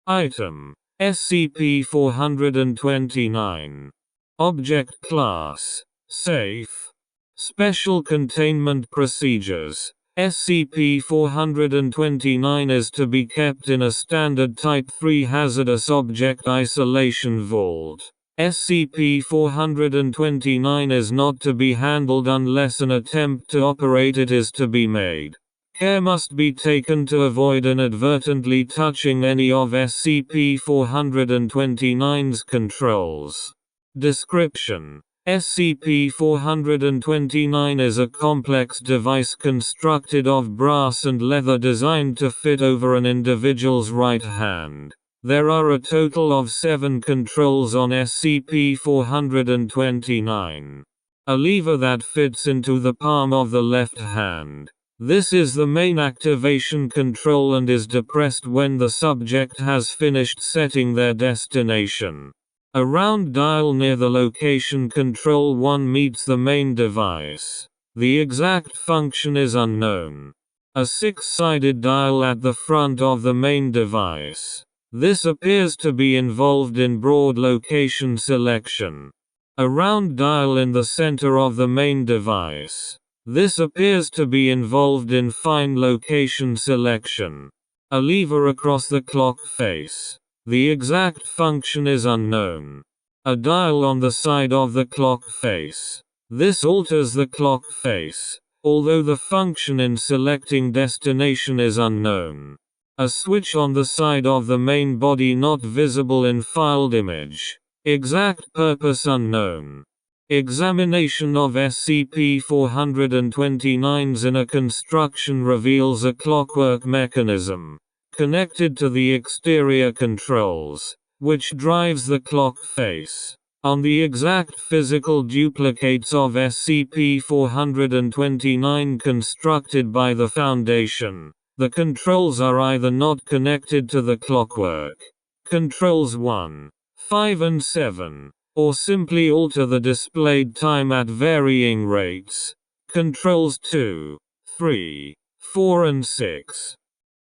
Item: SCP-429. Object Class: Safe. Special Containment Procedures: SCP-429 is to be kept in a standard Type 3 hazardous object isolation vault. SCP-429 is not to be handled unless an attempt to operate it is to be made. Care must be taken to avoid inadvertently touching any of SCP-429's controls. Description: SCP-429 is a complex device constructed of brass and leather designed to fit over an individual's right hand. There are a total of 7 controls on SCP-429. A lever that fits into the palm of the left hand. This is the main activation control and is depressed when the subject has finished setting their destination. A round dial near the location Control 1 meets the main device. The exact function is unknown. A 6-sided dial at the front of the main device. This appears to be involved in broad location selection. A round dial in the center of the main device. This appears to be involved in fine location selection. A lever across the clock face. The exact function is unknown. A dial on the side of the clock face. This alters the clock face, although the function in selecting destination is unknown. A switch on the side of the main body not visible in filed image. Exact purpose unknown. Examination of SCP-429's inner construction reveals a clockwork mechanism, connected to the exterior controls, which drives the clock face. On the exact physical duplicates of SCP-429 constructed by the Foundation, the controls are either not connected to the clockwork. Controls 1, 5 and 7. Or simply alter the displayed time at varying rates. Controls 2, 3, 4 and 6.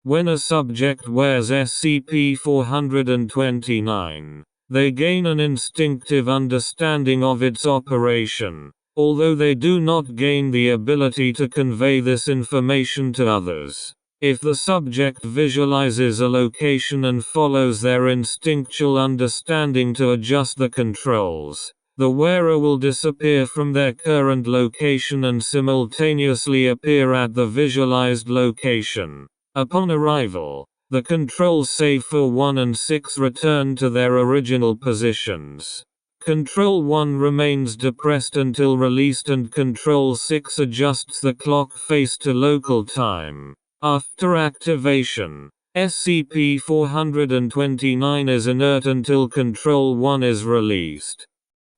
When a subject wears SCP-429, they gain an instinctive understanding of its operation, although they do not gain the ability to convey this information to others. If the subject visualizes a location and follows their instinctual understanding to adjust the controls, the wearer will disappear from their current location and simultaneously appear at the visualized location. Upon arrival, the controls save for 1 and 6 return to their original positions. Control 1 remains depressed until released and Control 6 adjusts the clock face to local time. After activation, SCP-429 is inert until Control 1 is released.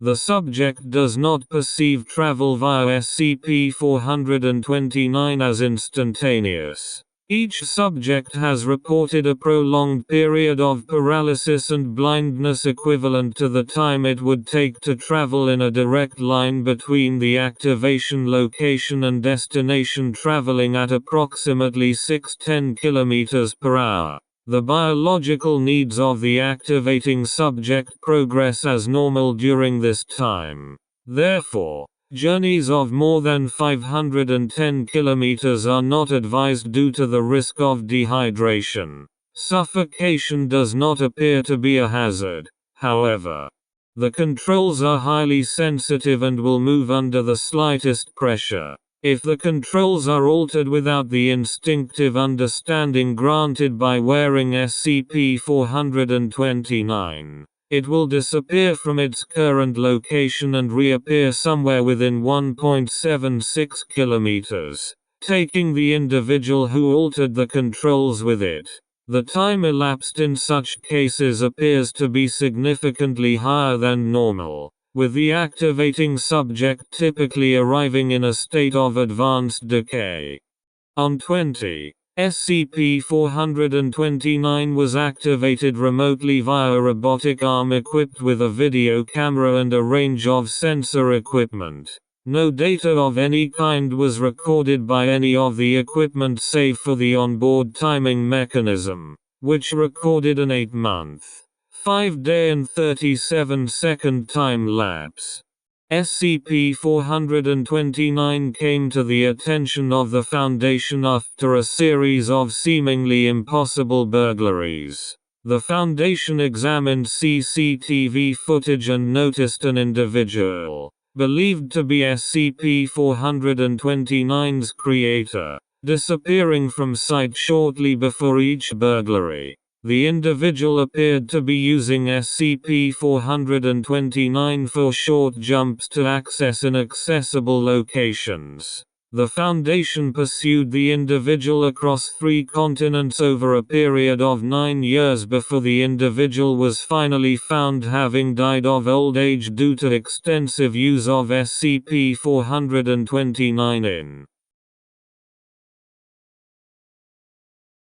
The subject does not perceive travel via SCP-429 as instantaneous. Each subject has reported a prolonged period of paralysis and blindness equivalent to the time it would take to travel in a direct line between the activation location and destination, traveling at approximately 610 km per hour. The biological needs of the activating subject progress as normal during this time. Therefore, journeys of more than 510 kilometers are not advised due to the risk of dehydration. Suffocation does not appear to be a hazard, however. The controls are highly sensitive and will move under the slightest pressure. If the controls are altered without the instinctive understanding granted by wearing SCP-429, it will disappear from its current location and reappear somewhere within 1.76 kilometers, taking the individual who altered the controls with it. The time elapsed in such cases appears to be significantly higher than normal, with the activating subject typically arriving in a state of advanced decay. On 20, SCP-429 was activated remotely via a robotic arm equipped with a video camera and a range of sensor equipment. No data of any kind was recorded by any of the equipment save for the onboard timing mechanism. which recorded an 8-month, 5-day and 37-second time lapse. SCP-429 came to the attention of the Foundation after a series of seemingly impossible burglaries. The Foundation examined CCTV footage and noticed an individual, believed to be SCP-429's creator, disappearing from sight shortly before each burglary. The individual appeared to be using SCP-429 for short jumps to access inaccessible locations. The Foundation pursued the individual across 3 continents over a period of 9 years before the individual was finally found having died of old age due to extensive use of SCP-429 in